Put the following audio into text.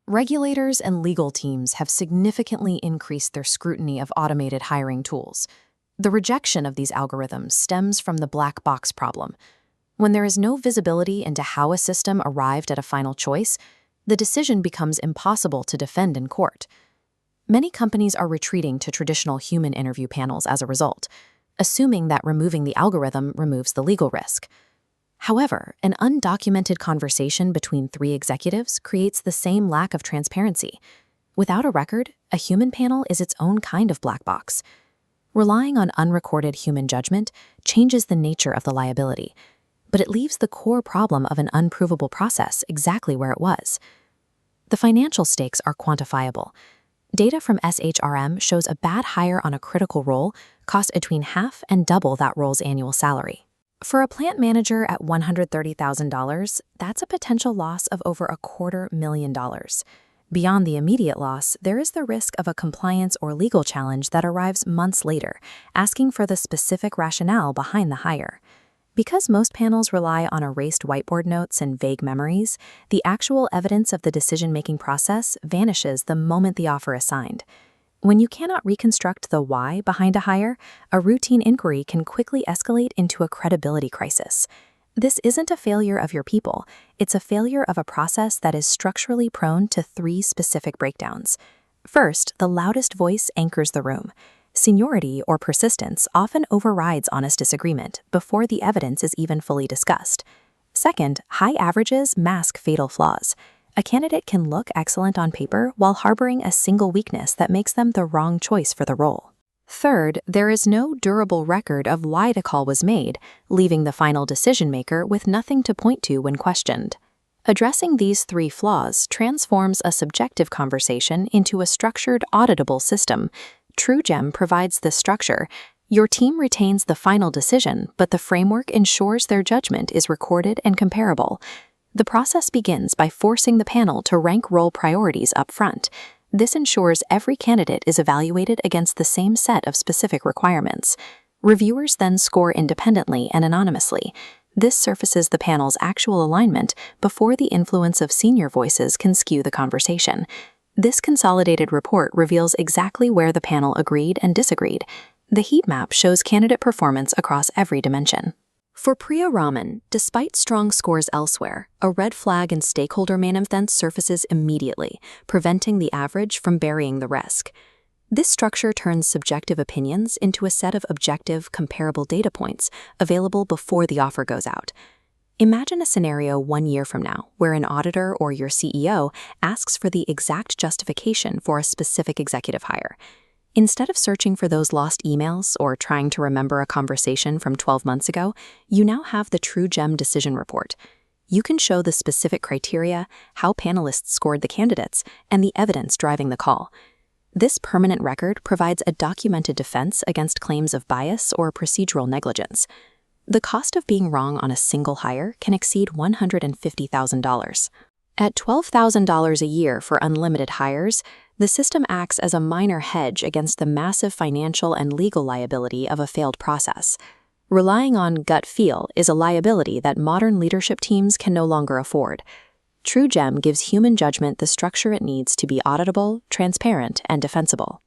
Regulators and legal teams have significantly increased their scrutiny of automated hiring tools. The rejection of these algorithms stems from the black box problem. When there is no visibility into how a system arrived at a final choice, the decision becomes impossible to defend in court. Many companies are retreating to traditional human interview panels as a result, assuming that removing the algorithm removes the legal risk. However, an undocumented conversation between three executives creates the same lack of transparency. Without a record, a human panel is its own kind of black box. Relying on unrecorded human judgment changes the nature of the liability, but it leaves the core problem of an unprovable process exactly where it was. The financial stakes are quantifiable. Data from SHRM shows a bad hire on a critical role costs between half and double that role's annual salary. For a plant manager at $130,000, that's a potential loss of over $250,000. Beyond the immediate loss, there is the risk of a compliance or legal challenge that arrives months later, asking for the specific rationale behind the hire. Because most panels rely on erased whiteboard notes and vague memories, the actual evidence of the decision-making process vanishes the moment the offer is signed. When you cannot reconstruct the why behind a hire, a routine inquiry can quickly escalate into a credibility crisis. This isn't a failure of your people, it's a failure of a process that is structurally prone to three specific breakdowns. First, the loudest voice anchors the room. Seniority or persistence often overrides honest disagreement before the evidence is even fully discussed. Second, high averages mask fatal flaws. A candidate can look excellent on paper while harboring a single weakness that makes them the wrong choice for the role. Third, there is no durable record of why the call was made, leaving the final decision-maker with nothing to point to when questioned. Addressing these three flaws transforms a subjective conversation into a structured, auditable system. TruGem provides this structure. Your team retains the final decision, but the framework ensures their judgment is recorded and comparable. The process begins by forcing the panel to rank role priorities up front. This ensures every candidate is evaluated against the same set of specific requirements. Reviewers then score independently and anonymously. This surfaces the panel's actual alignment before the influence of senior voices can skew the conversation. This consolidated report reveals exactly where the panel agreed and disagreed. The heat map shows candidate performance across every dimension. For Priya Raman, despite strong scores elsewhere, a red flag in stakeholder management surfaces immediately, preventing the average from burying the risk. This structure turns subjective opinions into a set of objective, comparable data points available before the offer goes out. Imagine a scenario 1 year from now where an auditor or your CEO asks for the exact justification for a specific executive hire. Instead of searching for those lost emails or trying to remember a conversation from 12 months ago, you now have the TruGem decision report. You can show the specific criteria, how panelists scored the candidates, and the evidence driving the call. This permanent record provides a documented defense against claims of bias or procedural negligence. The cost of being wrong on a single hire can exceed $150,000. At $12,000 a year for unlimited hires, the system acts as a minor hedge against the massive financial and legal liability of a failed process. Relying on gut feel is a liability that modern leadership teams can no longer afford. TruGem gives human judgment the structure it needs to be auditable, transparent, and defensible.